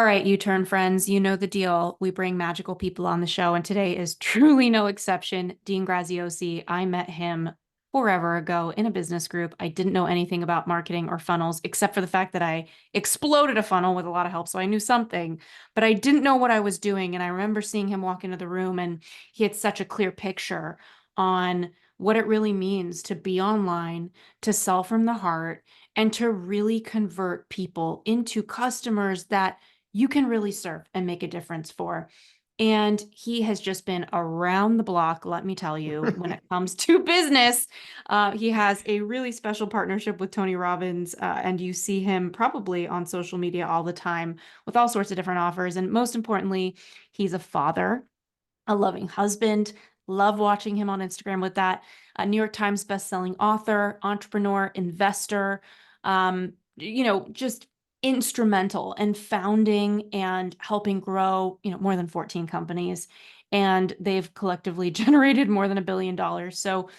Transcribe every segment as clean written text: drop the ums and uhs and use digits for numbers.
All right, U-turn friends, you know the deal. We bring magical people on the show, and today is truly no exception. Dean Graziosi, I met him forever ago in a business group. I didn't know anything about marketing or funnels, except for the fact that I exploded a funnel with a lot of help, so I knew something, but I didn't know what I was doing. And I remember seeing him walk into the room, and he had such a clear picture on what it really means to be online, to sell from the heart, and to really convert people into customers that you can really serve and make a difference for. And he has just been around the block, let me tell you, when it comes to business. He has a really special partnership with Tony Robbins, and you see him probably on social media all the time with all sorts of different offers. And most importantly, he's a father, a loving husband. Love watching him on Instagram with that. A New York Times bestselling author, entrepreneur, investor, just instrumental in founding and helping grow, more than 14 companies. And they've collectively generated more than $1 billion. So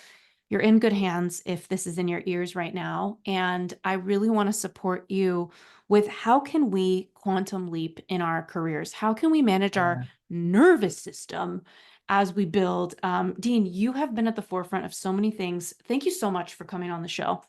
you're in good hands if this is in your ears right now. And I really want to support you with how can we quantum leap in our careers? How can we manage our Yeah. nervous system as we build? Dean, you have been at the forefront of so many things. Thank you so much for coming on the show.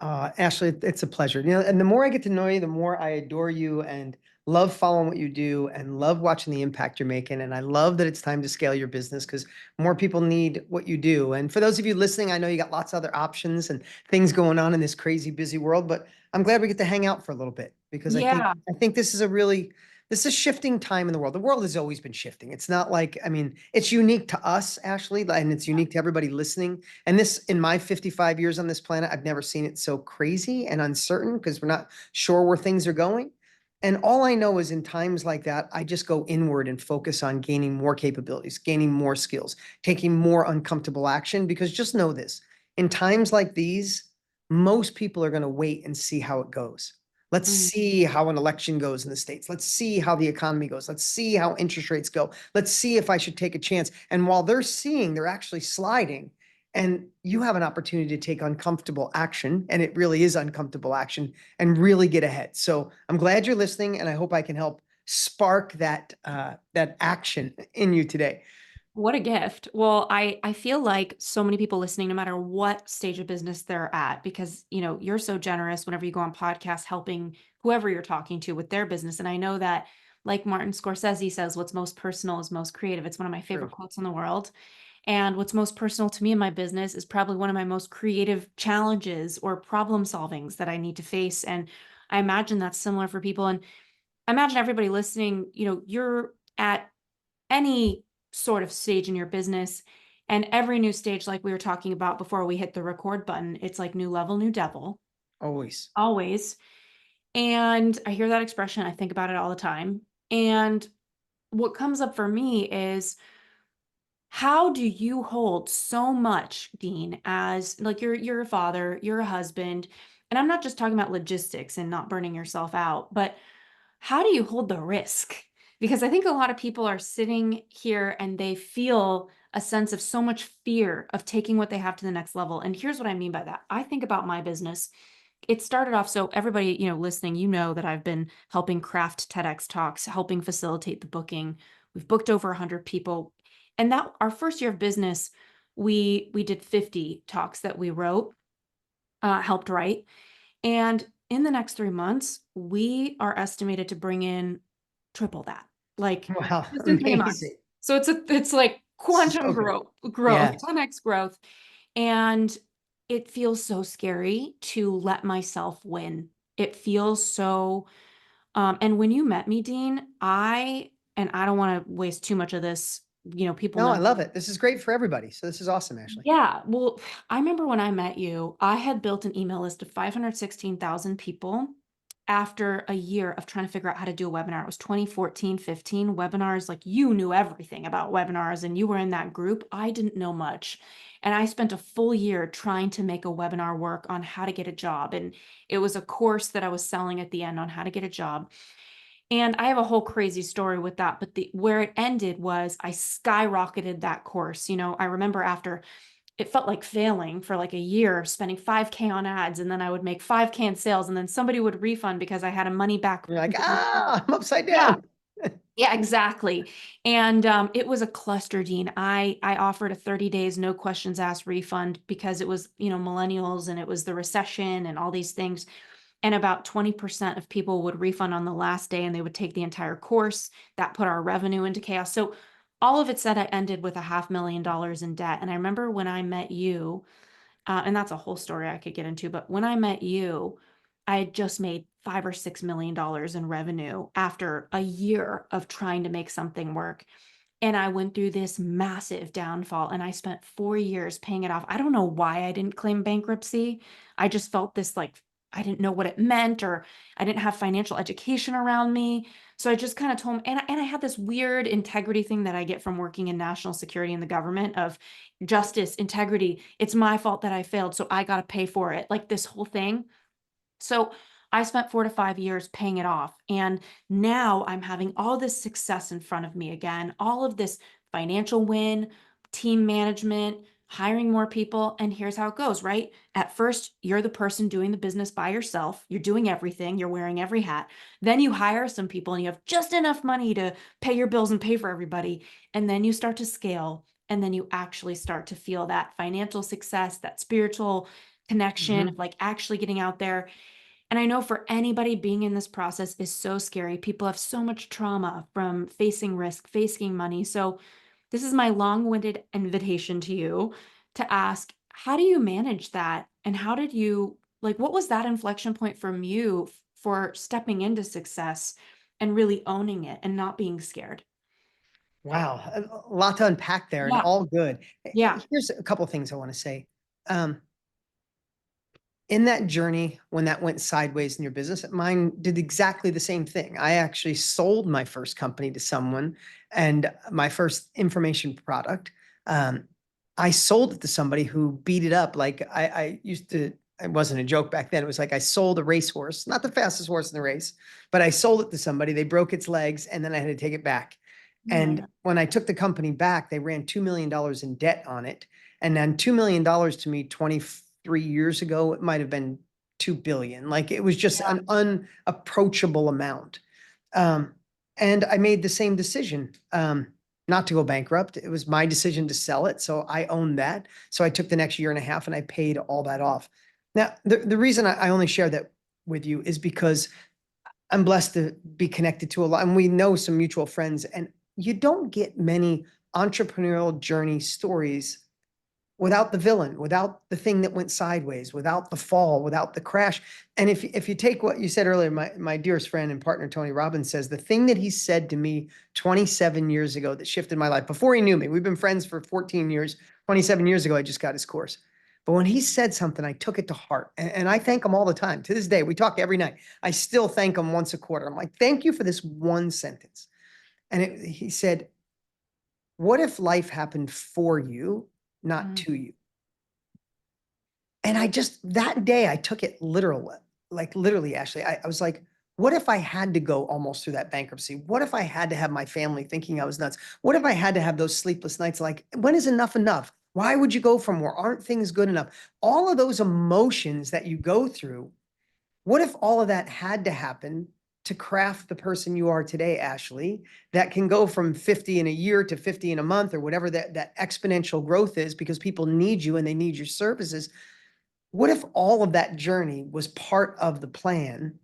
Ashley, it's a pleasure. And the more I get to know you, the more I adore you and love following what you do and love watching the impact you're making. And I love that it's time to scale your business because more people need what you do. And for those of you listening, I know you got lots of other options and things going on in this crazy busy world, but I'm glad we get to hang out for a little bit because I think Yeah. I think this is a shifting time in the world. The world has always been shifting. It's not like, it's unique to us, Ashley, and it's unique to everybody listening. And this, in my 55 years on this planet, I've never seen it so crazy and uncertain because we're not sure where things are going. And all I know is in times like that, I just go inward and focus on gaining more capabilities, gaining more skills, taking more uncomfortable action. Because just know this, in times like these, most people are going to wait and see how it goes. Let's Mm. see how an election goes in the States. Let's see how the economy goes. Let's see how interest rates go. Let's see if I should take a chance. And while they're seeing, they're actually sliding. And you have an opportunity to take uncomfortable action, and it really is uncomfortable action, and really get ahead. So I'm glad you're listening, and I hope I can help spark that action in you today. What a gift. Well, I feel like so many people listening, no matter what stage of business they're at, because you're so generous whenever you go on podcasts helping whoever you're talking to with their business. And I know that, like Martin Scorsese says, what's most personal is most creative. It's one of my favorite True. quotes in the world. And what's most personal to me in my business is probably one of my most creative challenges or problem solvings that I need to face. And I imagine that's similar for people. And I imagine everybody listening, you're at any sort of stage in your business. And every new stage, like we were talking about before we hit the record button, it's like new level, new devil, Always. always. And I hear that expression. I think about it all the time. And what comes up for me is how do you hold so much, Dean, as like you're a father, you're a husband, and I'm not just talking about logistics and not burning yourself out, but how do you hold the risk? Because I think a lot of people are sitting here and they feel a sense of so much fear of taking what they have to the next level. And here's what I mean by that. I think about my business. It started off, so everybody, listening, that I've been helping craft TEDx talks, helping facilitate the booking. We've booked over 100 people. And that our first year of business, we did 50 talks that we wrote, helped write. And in the next 3 months, we are estimated to bring in triple that, like Wow. just in 3 months. Amazing. So it's like quantum So good. growth, Yeah. 10x growth. And it feels so scary to let myself win. It feels so, and when you met me, Dean, and I don't want to waste too much of this, people No, I know. love it. This is great for everybody. So this is awesome, Ashley. Yeah, well, I remember when I met you, I had built an email list of 516,000 people after a year of trying to figure out how to do a webinar. It was 2014, 15 webinars. Like you knew everything about webinars and you were in that group. I didn't know much. And I spent a full year trying to make a webinar work on how to get a job. And it was a course that I was selling at the end on how to get a job. And I have a whole crazy story with that, but the where it ended was I skyrocketed that course. I remember after it felt like failing for like a year, spending 5K on ads, and then I would make 5K in sales, and then somebody would refund because I had a money back. You're like, I'm upside Yeah. down. Yeah, exactly. And it was a cluster, Dean. I offered a 30 days, no questions asked refund because it was, millennials and it was the recession and all these things. And about 20% of people would refund on the last day and they would take the entire course. That put our revenue into chaos. So all of it said I ended with $500,000 in debt. And I remember when I met you, and that's a whole story I could get into. But when I met you, I had just made $5 or $6 million in revenue after a year of trying to make something work. And I went through this massive downfall and I spent 4 years paying it off. I don't know why I didn't claim bankruptcy. I just felt this like I didn't know what it meant, or I didn't have financial education around me. So I just kind of told him, and I had this weird integrity thing that I get from working in national security in the government of justice, integrity. It's my fault that I failed, so I got to pay for it. Like this whole thing. So I spent 4 to 5 years paying it off. And now I'm having all this success in front of me again, all of this financial win, team management, hiring more people. And here's how it goes, right? At first, you're the person doing the business by yourself. You're doing everything, you're wearing every hat. Then you hire some people and you have just enough money to pay your bills and pay for everybody. And then you start to scale. And then you actually start to feel that financial success, that spiritual connection Mhm. of like actually getting out there. And I know for anybody being in this process is so scary. People have so much trauma from facing risk, facing money. So, this is my long winded invitation to you to ask, how do you manage that? And how did you, like, what was that inflection point from you for stepping into success and really owning it and not being scared? Wow, a lot to unpack there and Yeah. all good. Yeah. Here's a couple things I want to say. Um, in that journey, when that went sideways in your business, mine did exactly the same thing. I actually sold my first company to someone and my first information product. Um, I sold it to somebody who beat it up. Like I used to, it wasn't a joke back then. It was like I sold a racehorse, not the fastest horse in the race, but I sold it to somebody. They broke its legs and then I had to take it back. And Mm. when I took the company back, they ran $2 million in debt on it. And then $2 million to me 23 years ago, it might have been 2 billion. Like it was just Yeah. an unapproachable amount. Um, and I made the same decision, not to go bankrupt. It was my decision to sell it. So I owned that. So I took the next year and a half and I paid all that off. Now, the reason I only share that with you is because I'm blessed to be connected to a lot, and we know some mutual friends, and you don't get many entrepreneurial journey stories without the villain, without the thing that went sideways, without the fall, without the crash. And if you take what you said earlier, my dearest friend and partner, Tony Robbins, says the thing that he said to me 27 years ago that shifted my life before he knew me, we've been friends for 14 years, 27 years ago, I just got his course. But when he said something, I took it to heart. And I thank him all the time. To this day, we talk every night. I still thank him once a quarter. I'm like, thank you for this one sentence. And he said, what if life happened for you, not Mm. to you? And I just, that day, I took it literal, like literally, Ashley. I was like, what if I had to go almost through that bankruptcy? What if I had to have my family thinking I was nuts? What if I had to have those sleepless nights? Like, when is enough enough? Why would you go for more? Aren't things good enough? All of those emotions that you go through, what if all of that had to happen to craft the person you are today, Ashley, that can go from 50 in a year to 50 in a month or whatever that exponential growth is because people need you and they need your services? What if all of that journey was part of the plan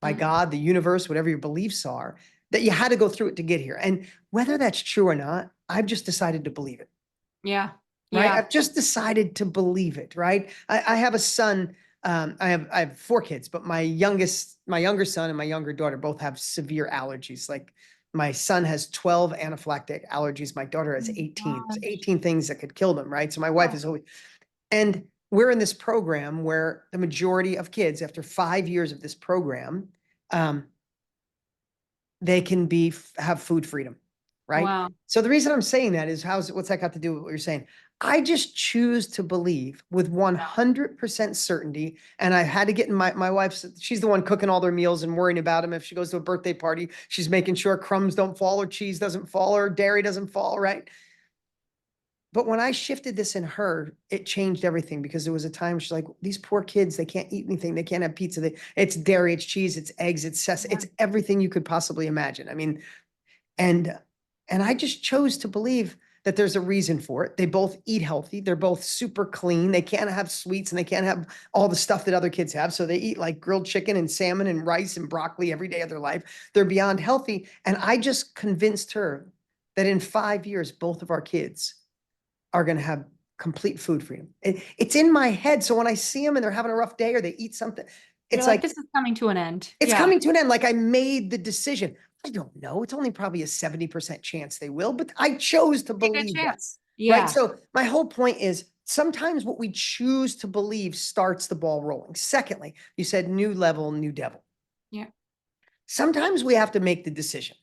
by Mm. God, the universe, whatever your beliefs are, that you had to go through it to get here? And whether that's true or not, I've just decided to believe it, Yeah. right? Yeah. I've just decided to believe it, right? I have a son. I have four kids, but my younger son and my younger daughter both have severe allergies. Like my son has 12 anaphylactic allergies. My daughter has Oh 18. my There's gosh. 18 things that could kill them, right? So my wife Yeah. is always, and we're in this program where the majority of kids, after 5 years of this program, um, they can have food freedom, right? Wow. So the reason I'm saying that is what's that got to do with what you're saying? I just choose to believe with 100% certainty. And I had to get in my wife's, she's the one cooking all their meals and worrying about them. If she goes to a birthday party, she's making sure crumbs don't fall or cheese doesn't fall or dairy doesn't fall, right? But when I shifted this in her, it changed everything, because there was a time she's like, these poor kids, they can't eat anything. They can't have pizza. It's dairy, it's cheese, it's eggs, Yeah. it's everything you could possibly imagine. I mean, and I just chose to believe that there's a reason for it. They both eat healthy. They're both super clean. They can't have sweets and they can't have all the stuff that other kids have. So they eat like grilled chicken and salmon and rice and broccoli every day of their life. They're beyond healthy. And I just convinced her that in 5 years, both of our kids are going to have complete food freedom. It's in my head. So when I see them and they're having a rough day or they eat something, You're it's like, like, this is coming to an end. it's Yeah. coming to an end. Like I made the decision. I don't know. It's only probably a 70% chance they will, but I chose to Take a believe that. chance. Right. Yeah. So my whole point is sometimes what we choose to believe starts the ball rolling. Secondly, you said new level, new devil. Yeah. Sometimes we have to make the decision.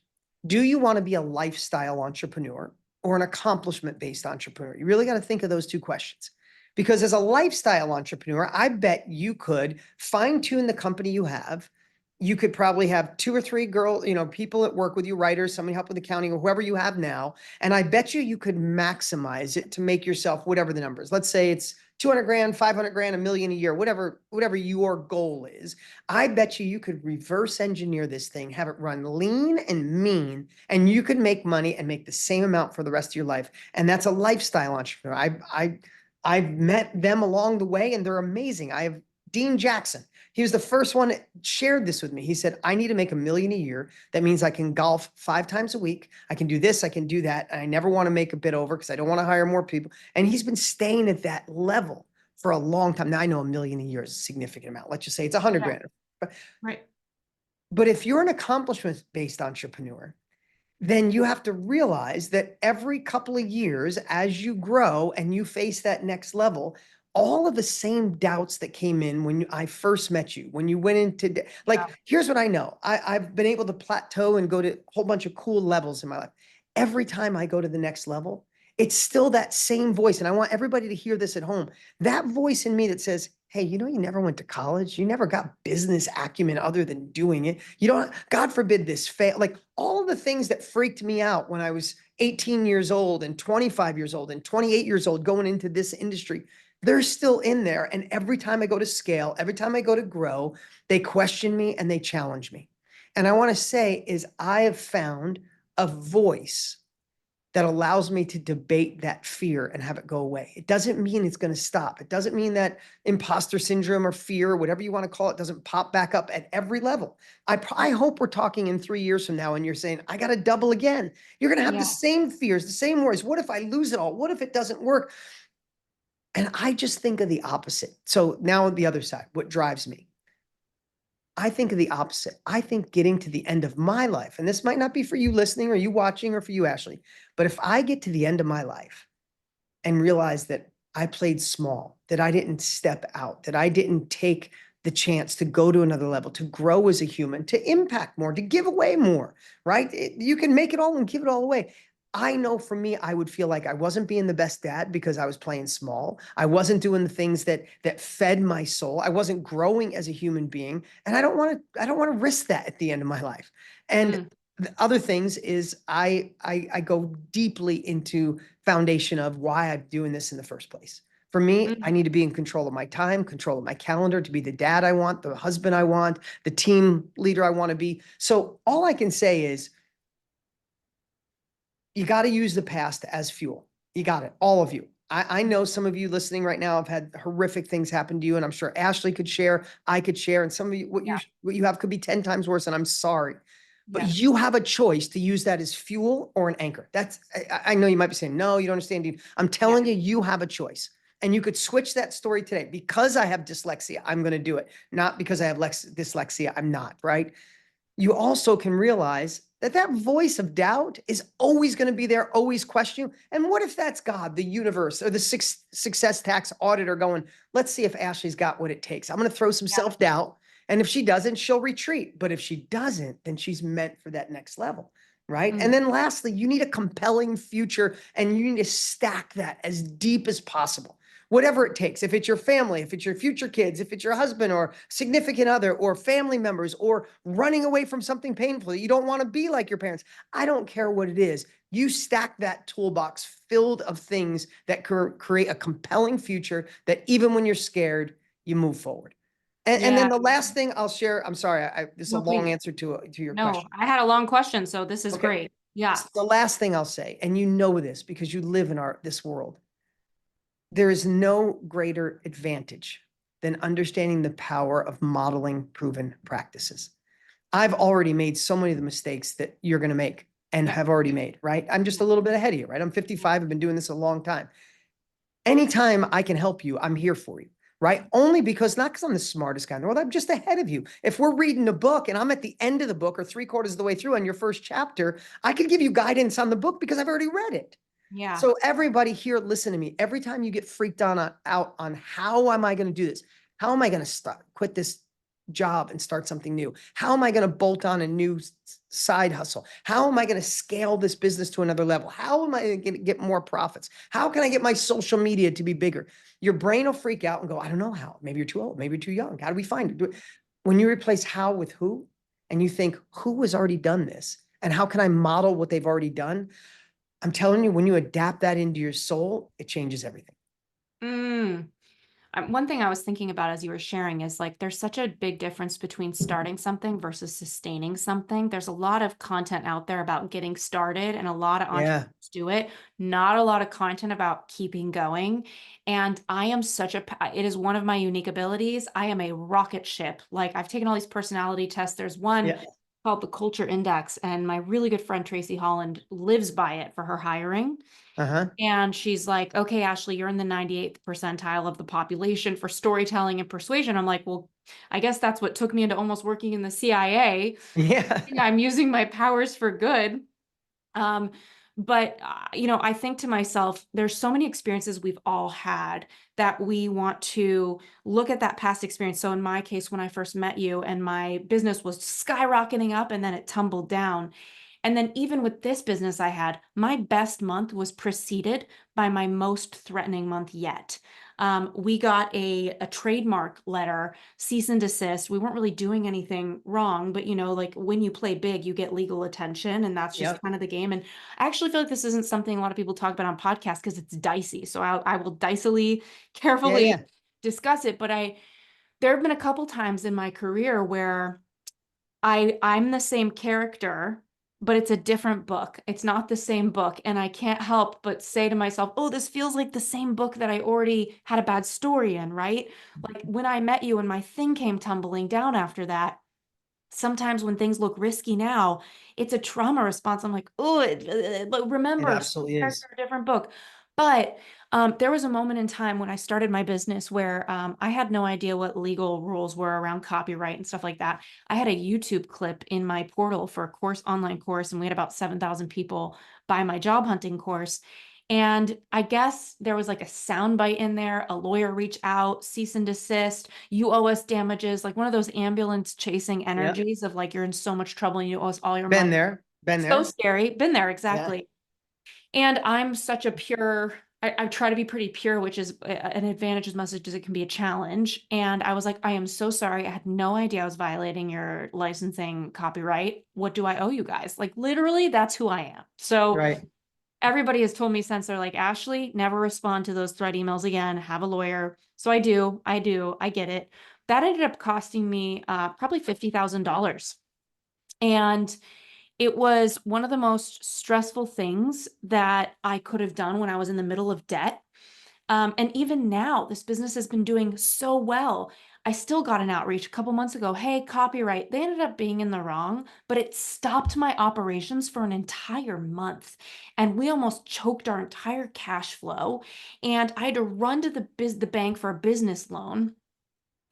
Do you want to be a lifestyle entrepreneur or an accomplishment based entrepreneur? You really got to think of those two questions. Because as a lifestyle entrepreneur, I bet you could fine tune the company you have. You could probably have 2 or 3 people that work with you, writers, somebody help with accounting, or whoever you have now. And I bet you could maximize it to make yourself whatever the number is. Let's say it's 200 grand, 500 grand, $1 million a year, whatever your goal is. I bet you could reverse engineer this thing, have it run lean and mean, and you could make money and make the same amount for the rest of your life. And that's a lifestyle entrepreneur. I've met them along the way and they're amazing. I have Dean Jackson. He was the first one that shared this with me. He said, I need to make $1 million a year. That means I can golf 5 times a week. I can do this, I can do that. And I never want to make a bit over because I don't want to hire more people. And he's been staying at that level for a long time. Now I know $1 million a year is a significant amount. Let's just say it's 100 Yeah. grand. Right. But if you're an accomplishment-based entrepreneur, then you have to realize that every couple of years, as you grow and you face that next level, all of the same doubts that came in when I first met you, when you went into, like, here's what I know. I've been able to plateau and go to a whole bunch of cool levels in my life. Every time I go to the next level, it's still that same voice. And I want everybody to hear this at home. That voice in me that says, hey, you never went to college. You never got business acumen other than doing it. You don't, God forbid this fail. Like all of the things that freaked me out when I was 18 years old and 25 years old and 28 years old going into this industry, they're still in there. And every time I go to scale, every time I go to grow, they question me and they challenge me. And I want to say is I have found a voice that allows me to debate that fear and have it go away. It doesn't mean it's going to stop. It doesn't mean that imposter syndrome or fear, whatever you want to call it, doesn't pop back up at every level. I hope we're talking in 3 years from now and you're saying, I got to double again. You're going to have the same fears, the same worries. What if I lose it all? What if it doesn't work? And I just think of the opposite. So now the other side, what drives me? I think of the opposite. I think getting to the end of my life, and this might not be for you listening or you watching or for you, Ashley, but if I get to the end of my life and realize that I played small, that I didn't step out, that I didn't take the chance to go to another level, to grow as a human, to impact more, to give away more, right? You can make it all and give it all away. I know for me, I would feel like I wasn't being the best dad because I was playing small. I wasn't doing the things that fed my soul. I wasn't growing as a human being. And I don't want to risk that at the end of my life. And the other things is I go deeply into foundation of why I'm doing this in the first place. For me, I need to be in control of my time, control of my calendar, to be the dad I want, the husband I want, the team leader I want to be. So all I can say is you got to use the past as fuel. You got it. All of you. I know some of you listening right now have had horrific things happen to you, and I'm sure Ashley could share, I could share, and some of you, what you have could be 10 times worse, and I'm sorry. But you have a choice to use that as fuel or an anchor. I know you might be saying, no, you don't understand, Dean. I'm telling you, you have a choice. And you could switch that story today. Because I have dyslexia, I'm going to do it. Not because I have dyslexia, I'm not, right? You also can realize that that voice of doubt is always going to be there, always question you. And what if that's God, the universe, or the success tax auditor going, let's see if Ashley's got what it takes. I'm going to throw some self-doubt. And if she doesn't, she'll retreat. But if she doesn't, then she's meant for that next level. Right. And then lastly, you need a compelling future and you need to stack that as deep as possible. whatever it takes. If it's your family, if it's your future kids, if it's your husband or significant other or family members, or running away from something painful that you don't want to be like your parents. I don't care what it is. You stack that toolbox filled of things that create a compelling future that even when you're scared, you move forward. And then Yeah. the last thing I'll share, I'm sorry, this is a No, long please. answer to your No, question. I had a long question, so this is Okay. great. Yeah. The last thing I'll say, and you know this because you live in this world, there is no greater advantage than understanding the power of modeling proven practices. I've already made so many of the mistakes that you're going to make and Yeah. have already made, right? I'm just a little bit ahead of you, right? I'm 55. I've been doing this a long time. Anytime I can help you, I'm here for you, right? Only because, not because I'm the smartest guy in the world, I'm just ahead of you. If we're reading a book and I'm at the end of the book or 3/4 of the way through on your first chapter, I can give you guidance on the book because I've already read it. Yeah. So everybody here, listen to me. Every time you get freaked out on how am I going to do this? How am I going to quit this job and start something new? How am I going to bolt on a new side hustle? How am I going to scale this business to another level? How am I going to get more profits? How can I get my social media to be bigger? Your brain will freak out and go, I don't know how. Maybe you're too old. Maybe you're too young. How do we find it? When you replace how with who, and you think, who has already done this? And how can I model what they've already done? I'm telling you, when you adapt that into your soul, it changes everything. Mm. One thing I was thinking about as you were sharing is like there's such a big difference between starting something versus sustaining something. There's a lot of content out there about getting started, and a lot of Yeah. entrepreneurs do it. Not a lot of content about keeping going. And I am it is one of my unique abilities. I am a rocket ship. Like I've taken all these personality tests. There's one Yeah. called the Culture Index, and my really good friend Tracy Holland lives by it for her hiring. Uh-huh. And she's like, okay, Ashley, you're in the 98th percentile of the population for storytelling and persuasion. I'm like, well, I guess that's what took me into almost working in the CIA. Yeah. Yeah, I'm using my powers for good. Um, but I think to myself, there's so many experiences we've all had that we want to look at that past experience. So in my case, when I first met you and my business was skyrocketing up and then it tumbled down. And then even with this business I had, my best month was preceded by my most threatening month yet. We got a trademark letter, cease and desist. We weren't really doing anything wrong, but like when you play big, you get legal attention, and that's just Yep. kind of the game. And I actually feel like this isn't something a lot of people talk about on podcasts because it's dicey. So I will dicily, Yeah. carefully Yeah. discuss it. But there have been a couple times in my career where I'm the same character, but it's a different book. It's not the same book. And I can't help but say to myself, oh, this feels like the same book that I already had a bad story in, right? Like when I met you and my thing came tumbling down after that, sometimes when things look risky now, it's a trauma response. I'm like, oh, but It remember, absolutely character, is. different book. But there was a moment in time when I started my business where I had no idea what legal rules were around copyright and stuff like that. I had a YouTube clip in my portal for a online course, and we had about 7,000 people buy my job hunting course. And I guess there was like a soundbite in there, a lawyer reach out, cease and desist, you owe us damages, like one of those ambulance chasing Yep. energies of like you're in so much trouble and you owe us all your Been money. there. Been So there. scary. Been there, Yeah. exactly. And I'm such a pure, I try to be pretty pure, which is an advantage as much as it can be a challenge. And I was like, I am so sorry. I had no idea I was violating your licensing copyright. What do I owe you guys? Like literally, that's who I am. So Right. everybody has told me since, they're like, Ashley, never respond to those threat emails again. Have a lawyer. So I do. I get it. That ended up costing me probably $50,000. And it was one of the most stressful things that I could have done when I was in the middle of debt. And even now, this business has been doing so well. I still got an outreach a couple months ago. Hey, copyright. They ended up being in the wrong, but it stopped my operations for an entire month. And we almost choked our entire cash flow. And I had to run to the bank for a business loan.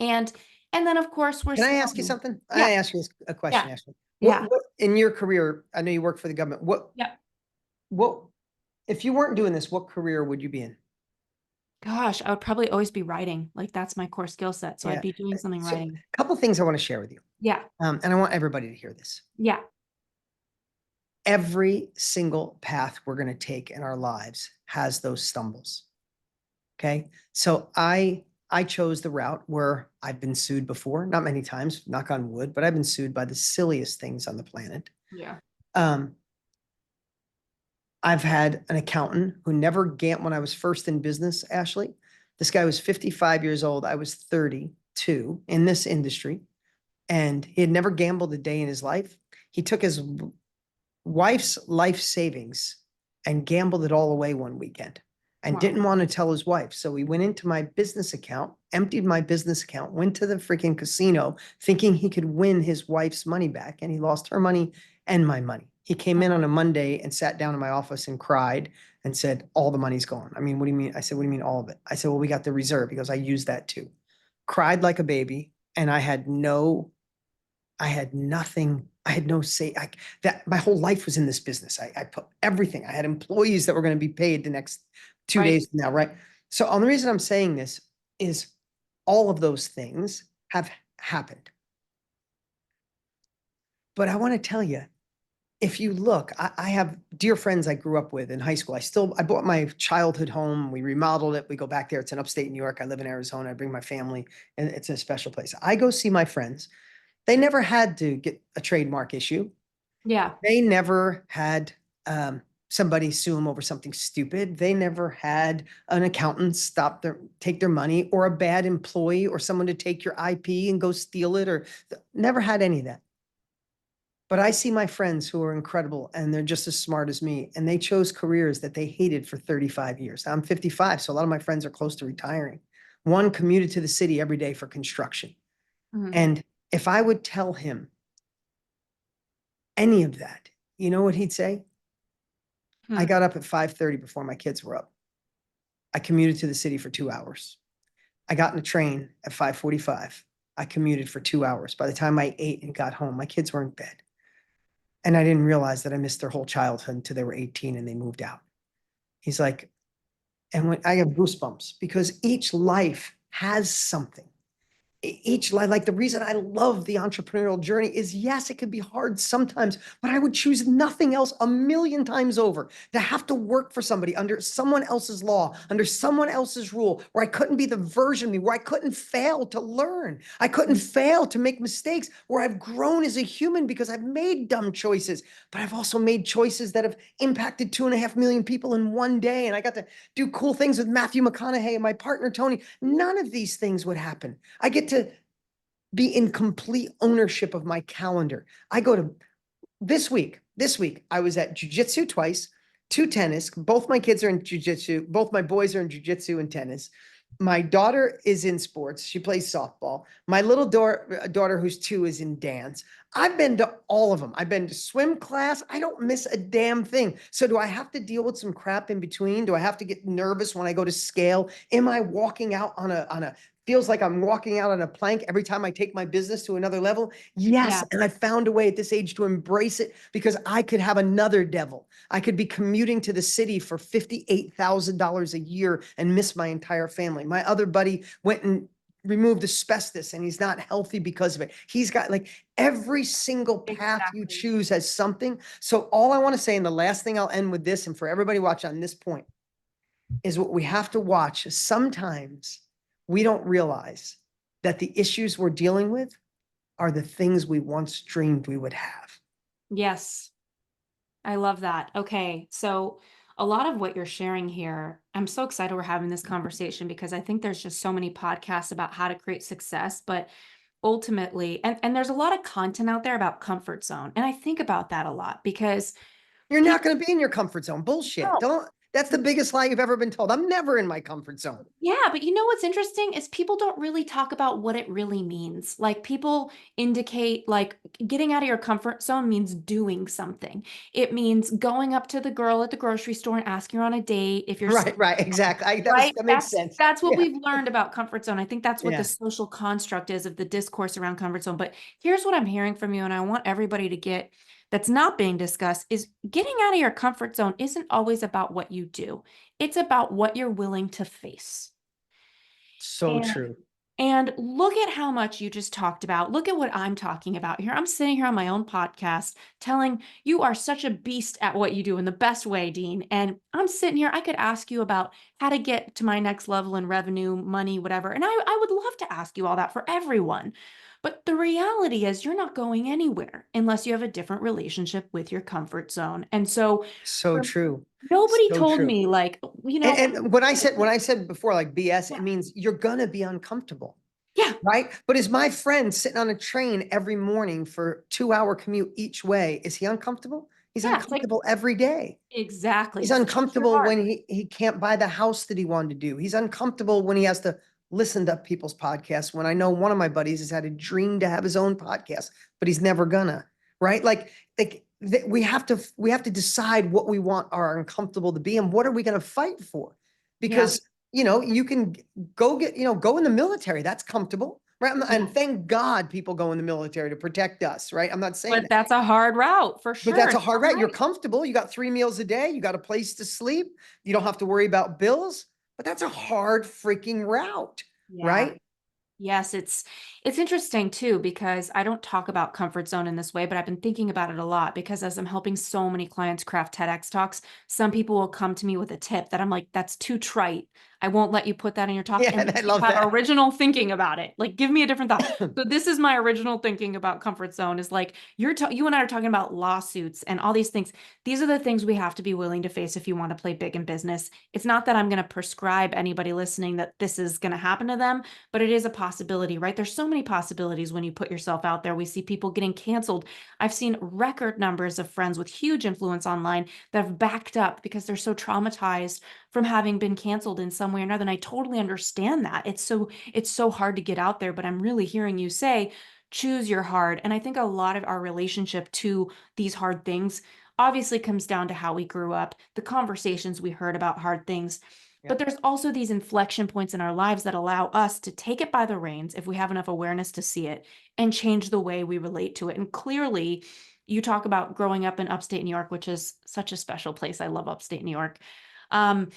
And and then of course we're Can I ask you scaling. something? Yeah, I ask you a yeah, question, Ashley. yeah, What in your career? I know you work for the government. yeah. What if you weren't doing this? What career would you be in? Gosh, I would probably always be writing. Like that's my core skill set. So I'd Yeah. be doing something So, writing. a couple things I want to share with you, Yeah, and I want everybody to hear this. yeah, Every single path we're going to take in our lives has those stumbles. Okay. So I chose the route where I've been sued before, not many times, knock on wood, but I've been sued by the silliest things on the planet. Yeah. Um, I've had an accountant who never when I was first in business, Ashley. This guy was 55 years old. I was 32 in this industry, and he had never gambled a day in his life. He took his wife's life savings and gambled it all away one weekend and Wow. didn't want to tell his wife. So he went into my business account, emptied my business account, went to the freaking casino thinking he could win his wife's money back. And he lost her money and my money. He came in on a Monday and sat down in my office and cried and said, all the money's gone. I mean, what do you mean? I said, what do you mean all of it? I said, well, we got the reserve. He goes, I used that too. Cried like a baby. And I had nothing. I had no say. That my whole life was in this business. I put everything. I had employees that were going to be paid the next 2 days Right. from now, right? So, on the reason I'm saying this is all of those things have happened. But I want to tell you, if you look, I have dear friends I grew up with in high school. I bought my childhood home. We remodeled it. We go back there. It's in upstate New York. I live in Arizona. I bring my family, and it's a special place. I go see my friends. They never had to get a trademark issue. Yeah. They never had somebody sue them over something stupid. They never had an accountant take their money, or a bad employee, or someone to take your IP and go steal it, or never had any of that. But I see my friends who are incredible and they're just as smart as me, and they chose careers that they hated for 35 years. I'm 55, so a lot of my friends are close to retiring. One commuted to the city every day for construction. Mhm. And if I would tell him any of that, you know what he'd say? I Hmm. got up at 5:30 before my kids were up. I commuted to the city for 2 hours. I got in a train at 5:45. I commuted for 2 hours. By the time I ate and got home, my kids were in bed. And I didn't realize that I missed their whole childhood until they were 18 and they moved out. He's like, and when I have goosebumps because each life has something. Each line, like the reason I love the entrepreneurial journey is, yes, it can be hard sometimes, but I would choose nothing else a million times over to have to work for somebody under someone else's law, under someone else's rule, where I couldn't be the version of me, where I couldn't fail to learn. I couldn't fail to make mistakes, where I've grown as a human because I've made dumb choices, but I've also made choices that have impacted 2.5 million people in one day. And I got to do cool things with Matthew McConaughey and my partner, Tony. None of these things would happen. I get to be in complete ownership of my calendar. I go to this week, I was at jujitsu twice, two tennis. Both my kids are in jujitsu. Both my boys are in jujitsu and tennis. My daughter is in sports. She plays softball. My little daughter, who's 2, is in dance. I've been to all of them. I've been to swim class. I don't miss a damn thing. So do I have to deal with some crap in between? Do I have to get nervous when I go to scale? Am I walking out on a feels like I'm walking out on a plank every time I take my business to another level? Yes. Yeah. And I found a way at this age to embrace it because I could have another devil. I could be commuting to the city for $58,000 a year and miss my entire family. My other buddy went and removed asbestos and he's not healthy because of it. He's got, like, every single path you Exactly. choose has something. So all I want to say, and the last thing I'll end with this, and for everybody watching on this point, is what we have to watch. Sometimes we don't realize that the issues we're dealing with are the things we once dreamed we would have. Yes. I love that. Okay. So a lot of what you're sharing here, I'm so excited we're having this conversation because I think there's just so many podcasts about how to create success, but ultimately, and there's a lot of content out there about comfort zone. And I think about that a lot because You're not people going to be in your comfort zone. Bullshit. know. Don't. That's the biggest lie you've ever been told. I'm never in my comfort zone. Yeah, but you know what's interesting is people don't really talk about what it really means. Like people indicate like getting out of your comfort zone means doing something. It means going up to the girl at the grocery store and asking her on a date if you're Right, right, exactly. right. That makes That's sense. that's what Yeah, we've learned about comfort zone. I think that's what the yeah. social construct is of the discourse around comfort zone. But here's what I'm hearing from you, and I want everybody to get that's not being discussed is getting out of your comfort zone isn't always about what you do. It's about what you're willing to face. So And true. And look at how much you just talked about. Look at what I'm talking about here. I'm sitting here on my own podcast telling you are such a beast at what you do in the best way, Dean. And I'm sitting here, I could ask you about how to get to my next level in revenue, money, whatever. And I would love to ask you all that for everyone. But the reality is, you're not going anywhere unless you have a different relationship with your comfort zone. And so, So true. nobody So told true. me, like, And when I said before, like BS, yeah, it means you're gonna be uncomfortable, yeah, right? But is my friend sitting on a train every morning for 2 hour commute each way, is he uncomfortable? He's yeah. It's like, uncomfortable every day. exactly. He's So choose your uncomfortable heart. when he can't buy the house that he wanted to do. He's uncomfortable when he has to listen to people's podcasts. When I know one of my buddies has had a dream to have his own podcast, but he's never gonna, right? We have to decide what we want our uncomfortable to be and what are we going to fight for? Yeah, Because, you can go in the military. That's comfortable, right? yeah. And thank God people go in the military to protect us, right? I'm not saying But that. that's a hard route for But sure. that's a And hard you're route. You're right. comfortable. You got 3 meals a day. You got a place to sleep. You don't have to worry about bills. But that's a hard freaking route, Yeah. right? Yes, it's interesting too because I don't talk about comfort zone in this way, but I've been thinking about it a lot because as I'm helping so many clients craft TEDx talks, some people will come to me with a tip that I'm like, that's too trite. I won't let you put that in your talk. Yeah, And I they love have that. original thinking about it. Like, give me a different thought. So this is my original thinking about comfort zone is like you and I are talking about lawsuits and all these things. These are the things we have to be willing to face if you want to play big in business. It's not that I'm going to prescribe anybody listening that this is going to happen to them, but it is a possibility, right? There's so many possibilities when you put yourself out there. We see people getting canceled. I've seen record numbers of friends with huge influence online that have backed up because they're so traumatized from having been canceled in some way or another. And I totally understand that. It's so hard to get out there, but I'm really hearing you say, choose your hard. And I think a lot of our relationship to these hard things obviously comes down to how we grew up, the conversations we heard about hard things. Yeah. But there's also these inflection points in our lives that allow us to take it by the reins if we have enough awareness to see it and change the way we relate to it. And clearly, you talk about growing up in upstate New York, which is such a special place. I love upstate New York. Um,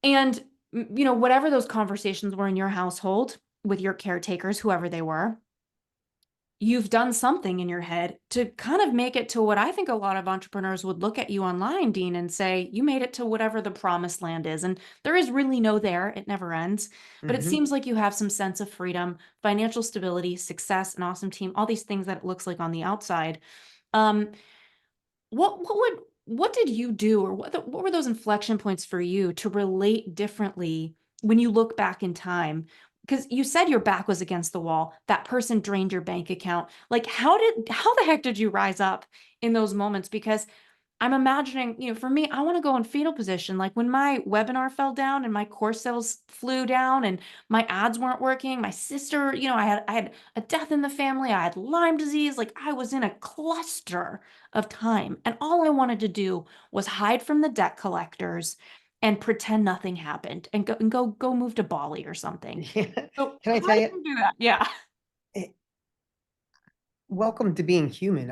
and, whatever those conversations were in your household with your caretakers, whoever they were, you've done something in your head to kind of make it to what I think a lot of entrepreneurs would look at you online, Dean, and say, you made it to whatever the promised land is. And there is really no there, it never ends. But it Hmm. seems like you have some sense of freedom, financial stability, success, an awesome team, all these things that it looks like on the outside. Um, what did you do, or what were those inflection points for you to relate differently when you look back in time? Because you said your back was against the wall, that person drained your bank account. Like, how the heck did you rise up in those moments? Because I'm imagining, for me, I want to go in fetal position. Like when my webinar fell down and my course sales flew down and my ads weren't working, my sister, I had a death in the family, I had Lyme disease, like I was in a cluster of time. And all I wanted to do was hide from the debt collectors and pretend nothing happened and go move to Bali or something. Yeah. So Can I how tell did you? you do that? Yeah. eh, Welcome to being human.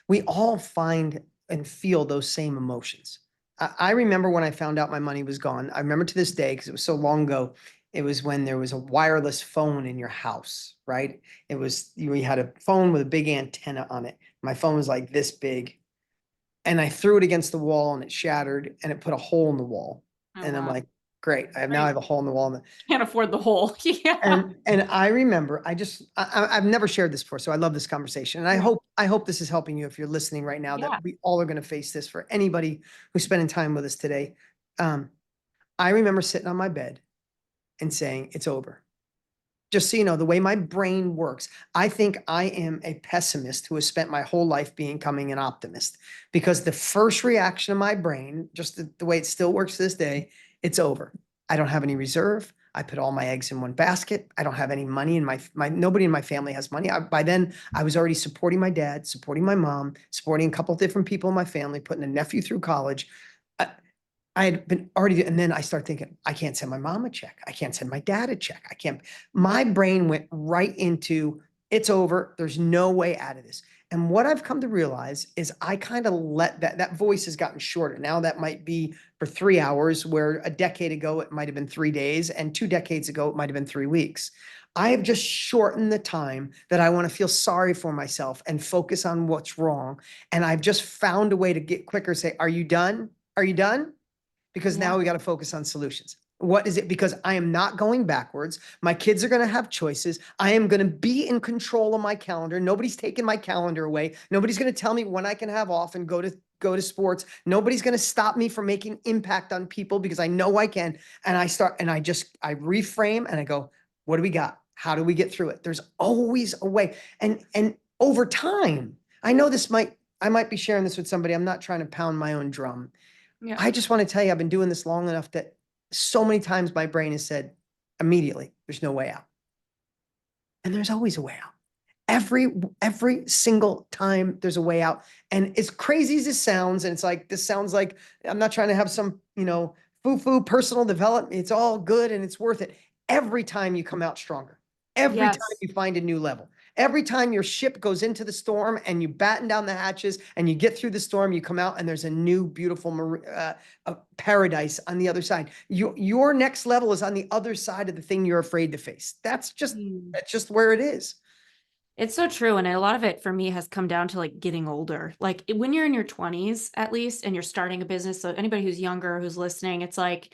We all find and feel those same emotions. I remember when I found out my money was gone. I remember to this day because it was so long ago. It was when there was a wireless phone in your house, right? We had a phone with a big antenna on it. My phone was like this big, and I threw it against the wall and it shattered and it put a hole in the wall. Oh, And I'm wow. like, great, now I Right. have a hole in the wall. Can't afford the whole. Yeah. And I remember, I've never shared this before, so I love this conversation. And Yeah. I hope this is helping you if you're listening right now, that Yeah. we all are going to face this for anybody who's spending time with us today. Um, I remember sitting on my bed and saying, it's over. Just so you know, the way my brain works, I think I am a pessimist who has spent my whole life becoming an optimist, because the first reaction of my brain, just the way it still works to this day, it's over. I don't have any reserve. I put all my eggs in one basket. I don't have any money in nobody in my family has money. By then I was already supporting my dad, supporting my mom, supporting a couple of different people in my family, putting a nephew through college. I had been already, and then I start thinking, I can't send my mom a check. I can't send my dad a check. I can't. My brain went right into, it's over. There's no way out of this. And what I've come to realize is I kind of let that voice has gotten shorter. Now that might be for 3 hours, where a decade ago it might have been 3 days, and 2 decades ago it might have been 3 weeks. I have just shortened the time that I want to feel sorry for myself and focus on what's wrong. And I've just found a way to get quicker, say, are you done? Are you done? Because Yeah. now we got to focus on solutions. What is it? Because I am not going backwards. My kids are going to have choices. I am going to be in control of my calendar. Nobody's taking my calendar away. Nobody's going to tell me when I can have off and go to sports. Nobody's going to stop me from making impact on people because I know I can. And I start and I reframe and I go, what do we got? How do we get through it? There's always a way. And over time, I might be sharing this with somebody. I'm not trying to pound my own drum. Yeah. I just want to tell you, I've been doing this long enough that so many times my brain has said immediately, there's no way out. And there's always a way out. Every single time there's a way out. And as crazy as this sounds, and it's like, this sounds like I'm not trying to have some, foo-foo personal development. It's all good and it's worth it. Every time you come out stronger, every time Yes. you find a new level, every time your ship goes into the storm and you batten down the hatches and you get through the storm, you come out and there's a new beautiful paradise on the other side. Your next level is on the other side of the thing you're afraid to face. Mm. That's just where it is. It's so true. And a lot of it for me has come down to like getting older. Like when you're in your 20s, at least, and you're starting a business. So anybody who's younger, who's listening, it's like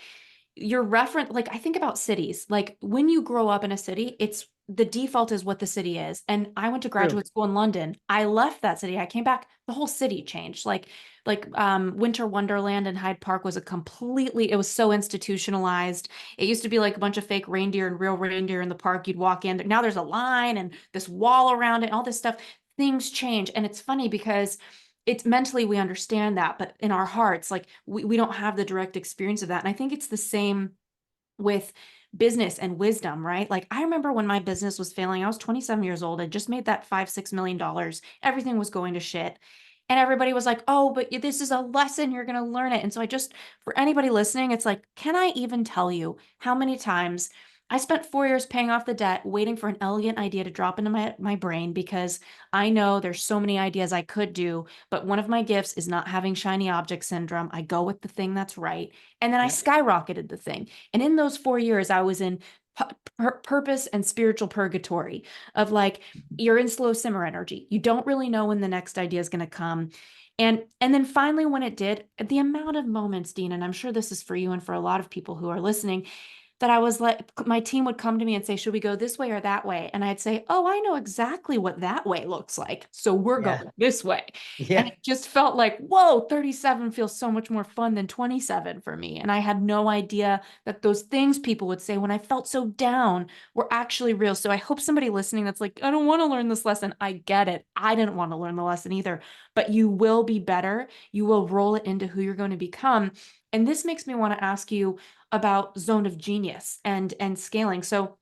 your reference, like I think about cities, like when you grow up in a city, it's the default is what the city is. And I went to True. graduate school in London. I left that city. I came back, the whole city changed. Like Winter Wonderland in Hyde Park was it was so institutionalized. It used to be like a bunch of fake reindeer and real reindeer in the park. You'd walk in. Now there's a line and this wall around it, and all this stuff. Things change. And it's funny because it's mentally we understand that, but in our hearts, like we don't have the direct experience of that. And I think it's the same with business and wisdom, right? Like I remember when my business was failing, I was 27 years old. I just made that $5-6 million. Everything was going to shit. And everybody was like, oh, but this is a lesson. You're going to learn it. And so for anybody listening, it's like, can I even tell you how many times I spent 4 years paying off the debt, waiting for an elegant idea to drop into my brain because I know there's so many ideas I could do, but one of my gifts is not having shiny object syndrome. I go with the thing that's right. And then I Yeah. skyrocketed the thing. And in those 4 years, I was in purpose and spiritual purgatory of like, you're in slow simmer energy. You don't really know when the next idea is going to come. And then finally, when it did, the amount of moments, Dean, and I'm sure this is for you and for a lot of people who are listening, that I was like, my team would come to me and say, should we go this way or that way? And I'd say, oh, I know exactly what that way looks like. So we're Yeah. going this way. And Yeah. it just felt like, whoa, 37 feels so much more fun than 27 for me. And I had no idea that those things people would say when I felt so down were actually real. So I hope somebody listening that's like, I don't want to learn this lesson. I get it. I didn't want to learn the lesson either, but you will be better. You will roll it into who you're going to become. And this makes me want to ask you about zone of genius and scaling. So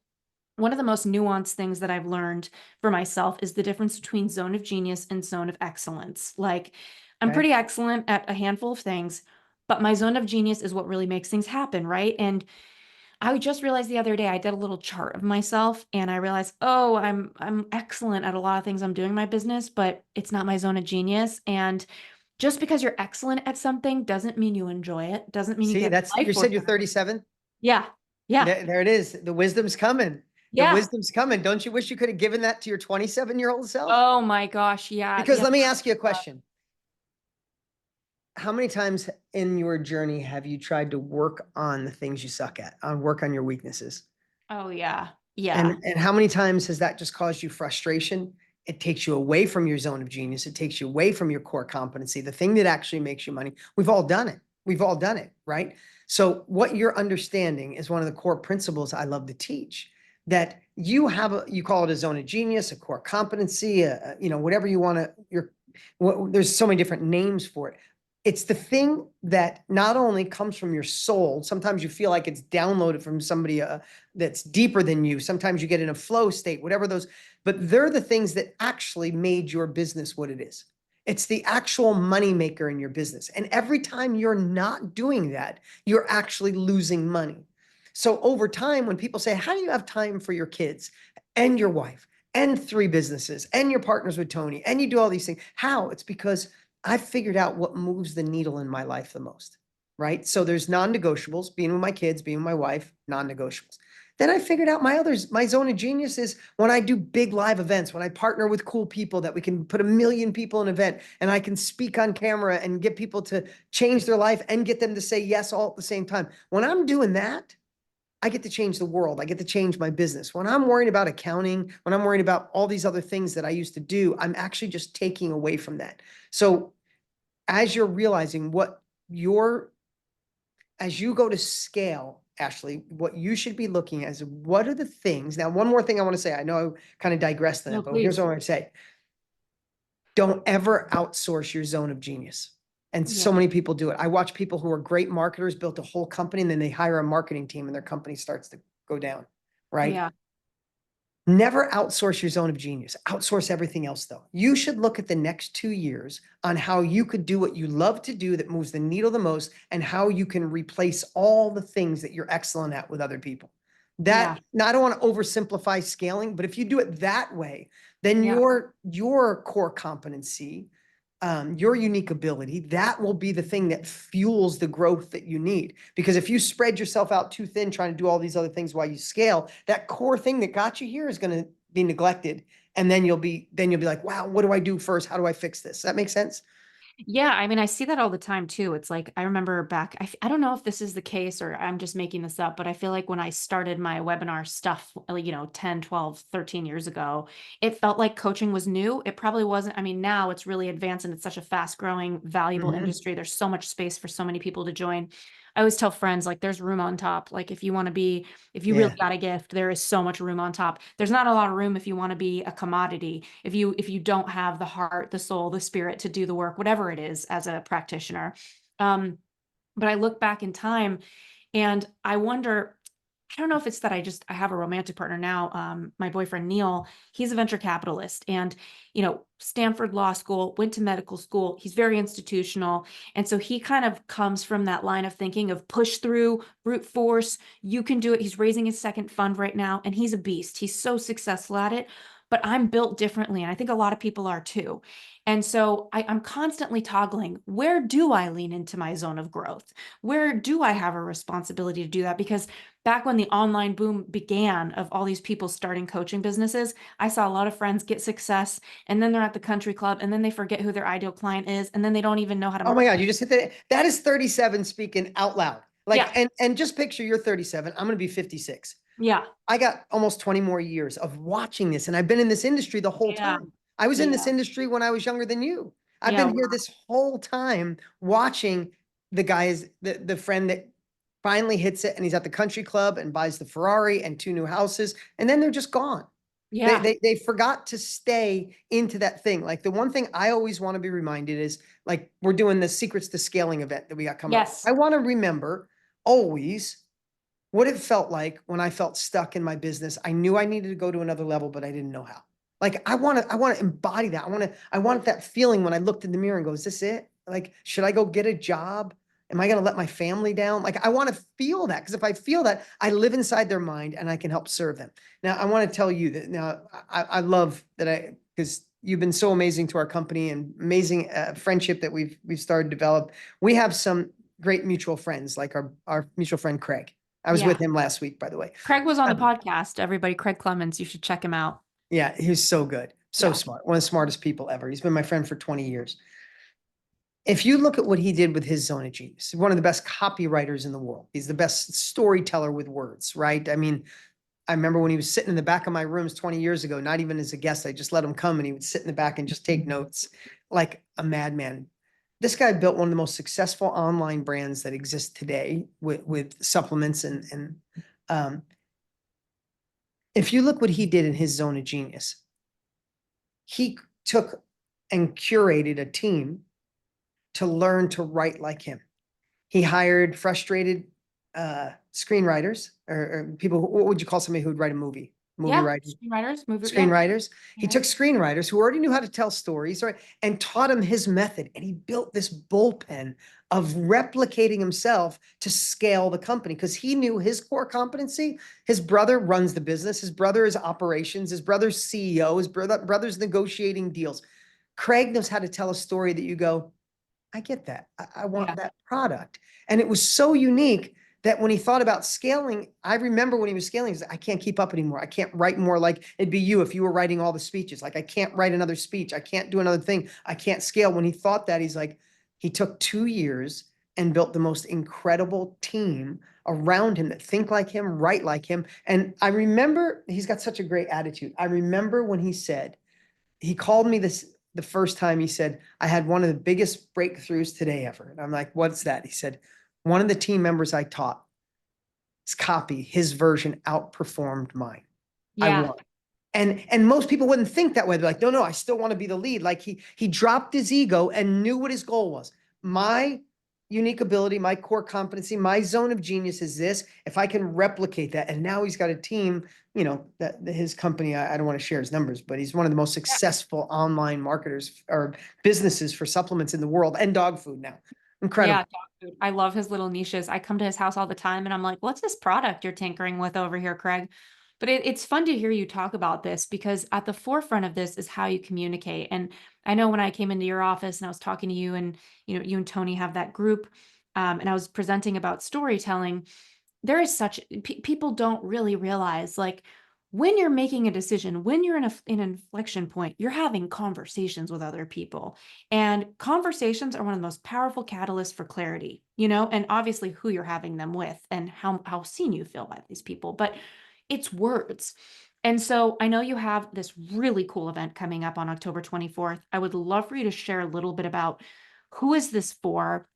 one of the most nuanced things that I've learned for myself is the difference between zone of genius and zone of excellence. Like I'm Okay. pretty excellent at a handful of things, but my zone of genius is what really makes things happen, right? And I just realized the other day I did a little chart of myself and I realized, oh, I'm excellent at a lot of things I'm doing in my business, but it's not my zone of genius. And just because you're excellent at something doesn't mean you enjoy it, doesn't mean you See, get you life said work you're out of it. 37. Yeah. Yeah. There it is. The wisdom's coming. The Yeah. wisdom's coming. Don't you wish you could have given that to your 27-year-old self? Oh my gosh. Yeah. Because Yeah. let me ask you a question. How many times in your journey have you tried to work on the things you suck at, work on your weaknesses? Oh yeah. Yeah. And how many times has that just caused you frustration? It takes you away from your zone of genius. It takes you away from your core competency, the thing that actually makes you money. We've all done it. We've all done it, right? So what you're understanding is one of the core principles I love to teach, that you call it a zone of genius, a core competency, whatever you want to, there's so many different names for it. It's the thing that not only comes from your soul. Sometimes you feel like it's downloaded from somebody that's deeper than you. Sometimes you get in a flow state, whatever those, but they're the things that actually made your business what it is. It's the actual money maker in your business. And every time you're not doing that, you're actually losing money. So over time, when people say, how do you have time for your kids and your wife and 3 businesses and your partners with Tony and you do all these things? How? It's because I've figured out what moves the needle in my life the most, right? So there's non-negotiables, being with my kids, being with my wife, non-negotiables. Then I figured out my zone of genius is when I do big live events, when I partner with cool people that we can put 1 million people in an event and I can speak on camera and get people to change their life and get them to say yes all at the same time. When I'm doing that, I get to change the world. I get to change my business. When I'm worrying about accounting, when I'm worrying about all these other things that I used to do, I'm actually just taking away from that. So as you're realizing as you go to scale, Ashley, what you should be looking at is what are the things. Now, one more thing I want to say. I know I kind of digressed on No, that, but here's please. what I want to say. Don't ever outsource your zone of genius. And Yeah. so many people do it. I watch people who are great marketers built a whole company and then they hire a marketing team and their company starts to go down, right? Yeah. Never outsource your zone of genius. Outsource everything else, though. You should look at the next 2 years on how you could do what you love to do that moves the needle the most and how you can replace all the things that you're excellent at with other people. Yeah. Now I don't want to oversimplify scaling, but if you do it that way, then Yeah. your core competency, your unique ability, that will be the thing that fuels the growth that you need. Because if you spread yourself out too thin, trying to do all these other things while you scale, that core thing that got you here is going to be neglected. And then you'll be like, wow, what do I do first? How do I fix this? Does that make sense? Yeah, I mean, I see that all the time too. It's like I remember back, I don't know if this is the case or I'm just making this up, but I feel like when I started my webinar stuff, 10, 12, 13 years ago, it felt like coaching was new. It probably wasn't. I mean, now it's really advanced and it's such a fast growing, valuable Mhm. industry. There's so much space for so many people to join. I always tell friends, like, there's room on top. Like, if you really Yeah. got a gift, there is so much room on top. There's not a lot of room if you want to be a commodity. If you don't have the heart, the soul, the spirit to do the work, whatever it is as a practitioner. But I look back in time and I wonder, I don't know if it's that I have a romantic partner now. My boyfriend Neil, he's a venture capitalist and, Stanford Law School, went to medical school. He's very institutional. And so he kind of comes from that line of thinking of push through, brute force. You can do it. He's raising his second fund right now and he's a beast. He's so successful at it. But I'm built differently. And I think a lot of people are too. And so I'm constantly toggling. Where do I lean into my zone of growth? Where do I have a responsibility to do that? Because back when the online boom began of all these people starting coaching businesses, I saw a lot of friends get success and then they're at the country club and then they forget who their ideal client is and then they don't even know how to Oh my market. God, you just hit that. That is 37 speaking out loud. Like, Yeah. and just picture you're 37. I'm going to be 56. Yeah. I got almost 20 more years of watching this, and I've been in this industry the whole Yeah. time. I was in this Yeah. industry when I was younger than you. I've Yeah. been here this whole time watching the friend that finally hits it, and he's at the country club and buys the Ferrari and 2 new houses, and then they're just gone. They, Yeah. they they forgot to stay into that thing. Like the one thing I always want to be reminded is like we're doing the Secrets to Scaling event that we got coming up. Yes. I want to remember always what it felt like when I felt stuck in my business. I knew I needed to go to another level, but I didn't know how. Like I want to embody that. I want that feeling when I looked in the mirror and go, is this it? Like, should I go get a job? Am I going to let my family down? Like, I want to feel that because if I feel that, I live inside their mind and I can help serve them. Now, I want to tell you that now I love that because you've been so amazing to our company and amazing friendship that we've started to develop. We have some great mutual friends, like our mutual friend Craig. I was Yeah. with him last week, by the way. Craig was on the Um, podcast. Everybody, Craig Clemens, you should check him out. yeah, he was so good, so Yeah. smart, one of the smartest people ever. He's been my friend for 20 years. If you look at what he did with his zone of genius, one of the best copywriters in the world. He's the best storyteller with words, right? I mean, I remember when he was sitting in the back of my rooms 20 years ago, not even as a guest, I just let him come and he would sit in the back and just take notes like a madman. This guy built one of the most successful online brands that exist today with supplements and um, if you look what he did in his zone of genius, he took and curated a team to learn to write like him. He hired frustrated screenwriters or people. What would you call somebody who would write a movie Yeah. writing? Screenwriters, movie. Yeah. Screenwriters. He Mhm. took screenwriters who already knew how to tell stories, right, and taught him his method. And he built this bullpen of replicating himself to scale the company because he knew his core competency. His brother runs the business. His brother is operations. His brother's CEO. His brother's negotiating deals. Craig knows how to tell a story that you go, I get that. I want Yeah. that product. And it was so unique that when he thought about scaling, I remember when he was scaling, he's like, I can't keep up anymore. I can't write more. Like it'd be you if you were writing all the speeches. Like I can't write another speech. I can't do another thing. I can't scale. When he thought that, he's like, he took 2 years and built the most incredible team around him that think like him, write like him. And I remember he's got such a great attitude. I remember when he said, he called me the first time. He said, I had one of the biggest breakthroughs today ever. And I'm like, what's that? He said, one of the team members I taught, his copy, his version outperformed mine. I Yeah. won. And most people wouldn't think that way. They're like, no, I still want to be the lead. Like he dropped his ego and knew what his goal was. My unique ability, my core competency, my zone of genius is this. If I can replicate that, and now he's got a team, that his company, I don't want to share his numbers, but he's one of the most successful online marketers or businesses for supplements in the world and dog food now. Incredible. Yeah, dog food. I love his little niches. I come to his house all the time and I'm like, what's this product you're tinkering with over here, Craig? But it's fun to hear you talk about this because at the forefront of this is how you communicate. And I know when I came into your office and I was talking to you and you and Tony have that group, and I was presenting about storytelling, there is such people don't really realize like when you're making a decision, when you're in an inflection point, you're having conversations with other people. And conversations are one of the most powerful catalysts for clarity, and obviously who you're having them with and how seen you feel by these people, but it's words. And so I know you have this really cool event coming up on October 24th. I would love for you to share a little bit about who is this for?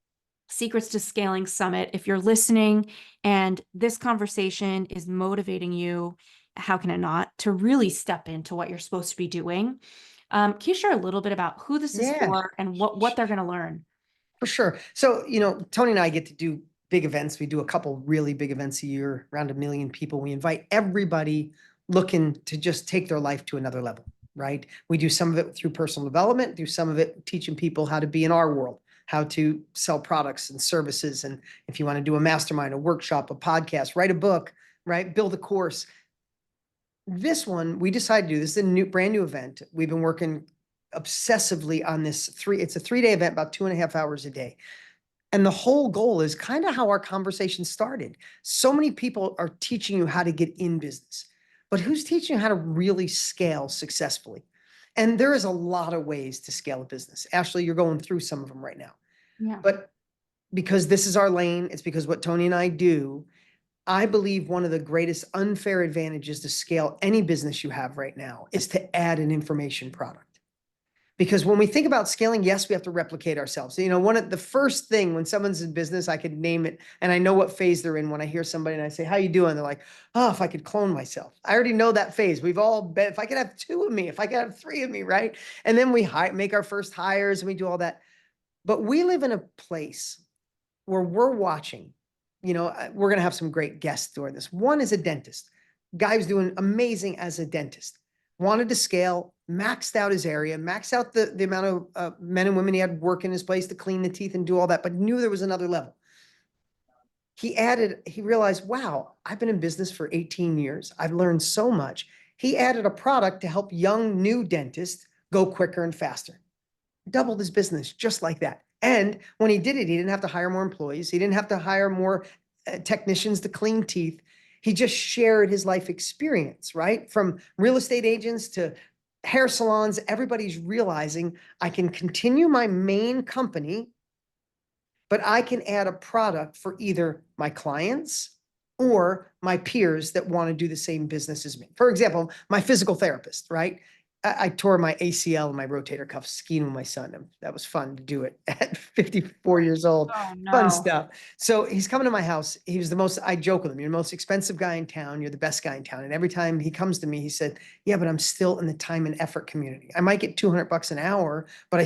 Secrets to Scaling Summit. If you're listening and this conversation is motivating you, how can it not, to really step into what you're supposed to be doing? Can you share a little bit about who this is Yeah. for and what they're going to learn? For sure. So, Tony and I get to do big events. We do a couple really big events a year, around 1 million people. We invite everybody looking to just take their life to another level, right? We do some of it through personal development, do some of it teaching people how to be in our world, how to sell products and services. And if you want to do a mastermind, a workshop, a podcast, write a book, right? Build a course. This one, we decided to do. This is a brand new event. We've been working obsessively on this it's a 3-day event, about 2.5 hours a day. And the whole goal is kind of how our conversation started. So many people are teaching you how to get in business, but who's teaching you how to really scale successfully? And there is a lot of ways to scale a business. Ashley, you're going through some of them right now. Yeah. But because this is our lane, it's because what Tony and I do, I believe one of the greatest unfair advantages to scale any business you have right now is to add an information product. Because when we think about scaling, yes, we have to replicate ourselves. One of the first thing when someone's in business, I could name it, and I know what phase they're in when I hear somebody and I say, how you doing? They're like, oh, if I could clone myself. I already know that phase. We've all been, if I could have 2 of me, if I could have 3 of me, right? And then we make our first hires and we do all that. But we live in a place where we're watching, we're going to have some great guests during this. One is a dentist. Guy who's doing amazing as a dentist. Wanted to scale, maxed out his area, maxed out the amount of men and women he had work in his place to clean the teeth and do all that, but knew there was another level. He realized, wow, I've been in business for 18 years. I've learned so much. He added a product to help young new dentists go quicker and faster. Doubled his business just like that. And when he did it, he didn't have to hire more employees. He didn't have to hire more technicians to clean teeth. He just shared his life experience, right? From real estate agents to hair salons, everybody's realizing I can continue my main company, but I can add a product for either my clients or my peers that want to do the same business as me. For example, my physical therapist, right? I tore my ACL and my rotator cuff skiing with my son. That was fun to do it at 54 years old. Oh Fun no. stuff. So he's coming to my house. He was I joke with him, you're the most expensive guy in town. You're the best guy in town. And every time he comes to me, he said, yeah, but I'm still in the time and effort community. I might get $200 an hour, but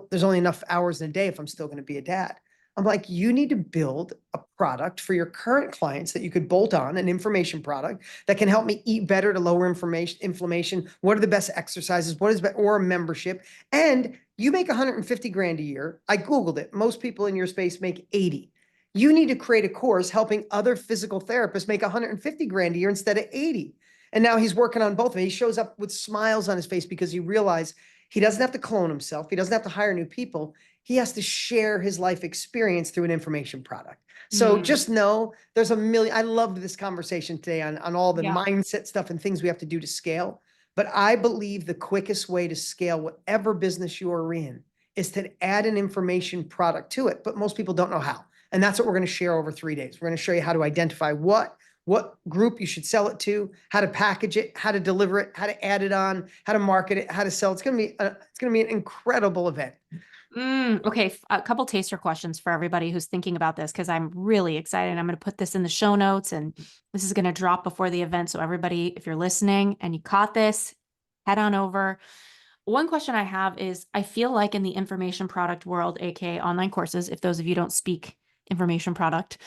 there's only enough hours in a day if I'm still going to be a dad. I'm like, you need to build a product for your current clients that you could bolt on, an information product that can help me eat better to lower inflammation. What are the best exercises? Or a membership? And you make 150 grand a year. I Googled it. Most people in your space make 80. You need to create a course helping other physical therapists make 150 grand a year instead of 80. And now he's working on both of them. He shows up with smiles on his face because he realized He doesn't have to clone himself. He doesn't have to hire new people. He has to share his life experience through an information product. So Mm, just know there's a million. I loved this conversation today on all the yeah. mindset stuff and things we have to do to scale. But I believe the quickest way to scale whatever business you are in is to add an information product to it. But most people don't know how. And that's what we're going to share over 3 days. We're going to show you how to identify what group you should sell it to, how to package it, how to deliver it, how to add it on, how to market it, how to sell. It's going to be an incredible event. Okay, a couple taster questions for everybody who's thinking about this because I'm really excited. I'm going to put this in the show notes and this is going to drop before the event. So everybody, if you're listening and you caught this, head on over. One question I have is I feel like in the information product world, aka online courses, if those of you don't speak information product,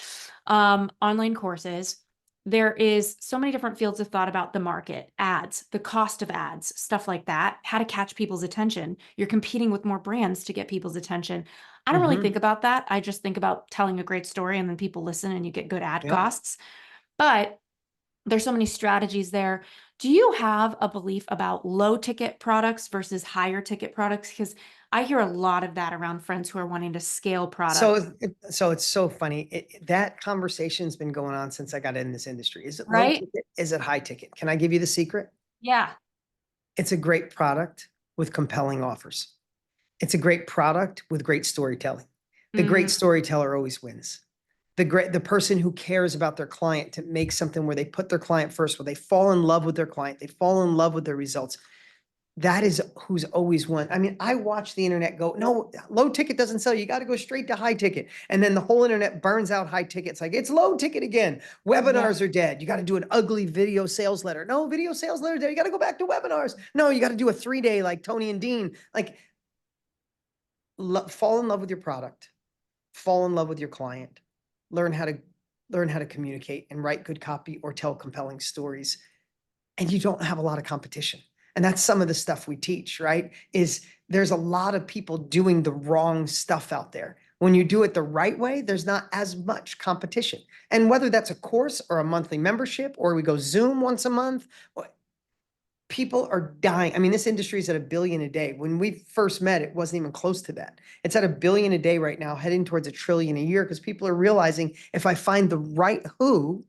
online courses, there is so many different fields of thought about the market, ads, the cost of ads, stuff like that, how to catch people's attention. You're competing with more brands to get people's attention. I don't really think about that. I just think about telling a great story and then people listen and you get good ad Yeah. costs. But there's so many strategies there. Do you have a belief about low ticket products versus higher ticket products? Because I hear a lot of that around friends who are wanting to scale products, So it's so funny. That conversation's been going on since I got in this industry. Is it low right? ticket? Is it high ticket? Can I give you the secret? Yeah. It's a great product with compelling offers. It's a great product with great storytelling. The great Mm, storyteller always wins. The person who cares about their client to make something where they put their client first, where they fall in love with their client, they fall in love with their results. That is who's always won. I mean, I watch the internet go, no, low ticket doesn't sell. You got to go straight to high ticket. And then the whole internet burns out high tickets. Like it's low ticket again. yeah. Webinars are dead. You got to do an ugly video sales letter. No, video sales letter dead. You got to go back to webinars. No, you got to do a 3-day like Tony and Dean. Like fall in love with your product, fall in love with your client, learn how to communicate and write good copy or tell compelling stories. And you don't have a lot of competition. And that's some of the stuff we teach, right? Is there's a lot of people doing the wrong stuff out there. When you do it the right way, there's not as much competition. And whether that's a course or a monthly membership, or we go Zoom once a month, people are dying. I mean, this industry is at $1 billion a day. When we first met, it wasn't even close to that. It's at $1 billion a day right now, heading towards $1 trillion a year, because people are realizing if I find the right who,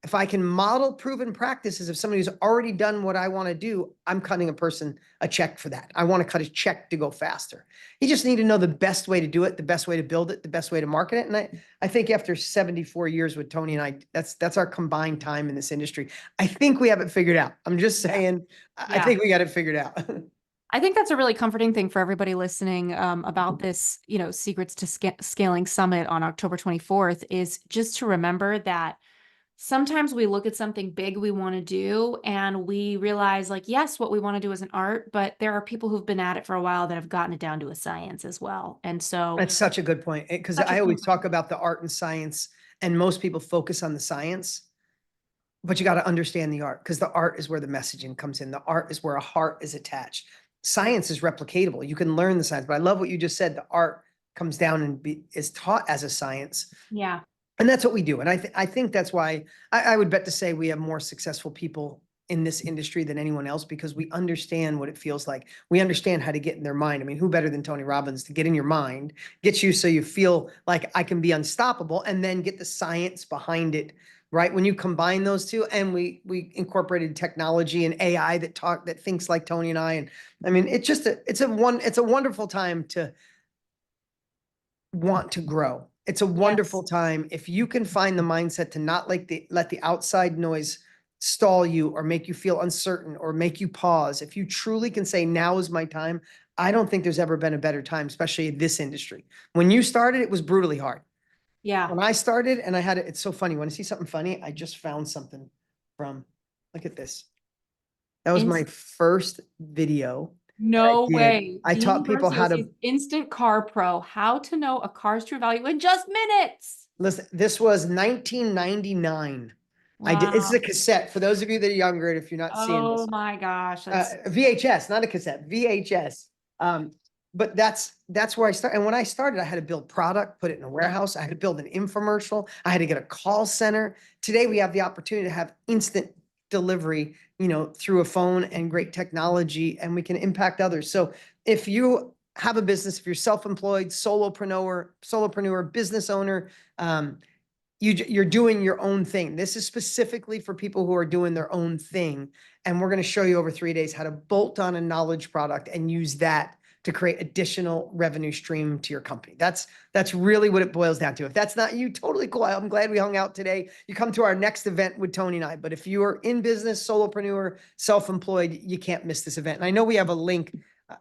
if I can model proven practices of somebody who's already done what I want to do, I'm cutting a person a check for that. I want to cut a check to go faster. You just need to know the best way to do it, the best way to build it, the best way to market it. And I think after 74 years with Tony and I, that's our combined time in this industry. I think we have it figured out. I'm just saying, I Yeah. think we got it figured out. I think that's a really comforting thing for everybody listening about this, Secrets to Scaling Summit on October 24th is just to remember that sometimes we look at something big we want to do and we realize like, yes, what we want to do is an art, but there are people who've been at it for a while that have gotten it down to a science as well. And so That's such a good point, because such a I always comfort. talk about the art and science, and most people focus on the science. But you got to understand the art, because the art is where the messaging comes in. The art is where a heart is attached. Science is replicatable. You can learn the science, but I love what you just said. The art comes down and is taught as a science. Yeah. And that's what we do. And I think that's why I would bet to say we have more successful people in this industry than anyone else, because we understand what it feels like. We understand how to get in their mind. I mean, who better than Tony Robbins to get in your mind, get you so you feel like I can be unstoppable, and then get the science behind it, right? When you combine those two, and we incorporated technology and AI that thinks like Tony and I. And I mean, it's a wonderful time to want to grow. It's a wonderful Yes. time if you can find the mindset to not let the outside noise stall you or make you feel uncertain or make you pause. If you truly can say, now is my time, I don't think there's ever been a better time, especially in this industry. When you started, it was brutally hard. Yeah. When I started and I had it, it's so funny. When I see something funny, I just found something look at this. That was my first video that I No did. way. I Dean taught people how to Graziosi's Instant Car Pro, how to know a car's true value in just minutes. listen. This was 1999. It's a Wow. cassette. For those of you that are younger, and if you're not seeing Oh this, my gosh. That's VHS, not a cassette, VHS. But that's where I started. And when I started, I had to build product, put it in a warehouse. I had to build an infomercial. I had to get a call center. Today, we have the opportunity to have instant delivery, through a phone and great technology, and we can impact others. So if you have a business, if you're self-employed, solopreneur, business owner, you're doing your own thing. This is specifically for people who are doing their own thing. And we're going to show you over 3 days how to bolt on a knowledge product and use that to create additional revenue stream to your company. That's really what it boils down to. If that's not you, totally cool. I'm glad we hung out today. You come to our next event with Tony and I, but if you are in business, solopreneur, self-employed, you can't miss this event. And I know we have a link,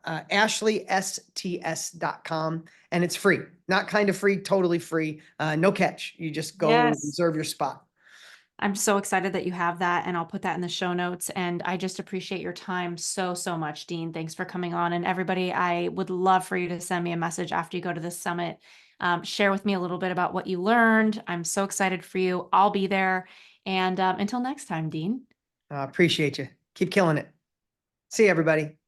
ashleysts.com, and it's free, not kind of free, totally free. No catch. You just go and Yes. reserve your spot. I'm so excited that you have that, and I'll put that in the show notes. And I just appreciate your time so, so much, Dean. Thanks for coming on. And everybody, I would love for you to send me a message after you go to this summit. Share with me a little bit about what you learned. I'm so excited for you. I'll be there. And until next time, Dean. Appreciate you. Keep killing it. See you, everybody.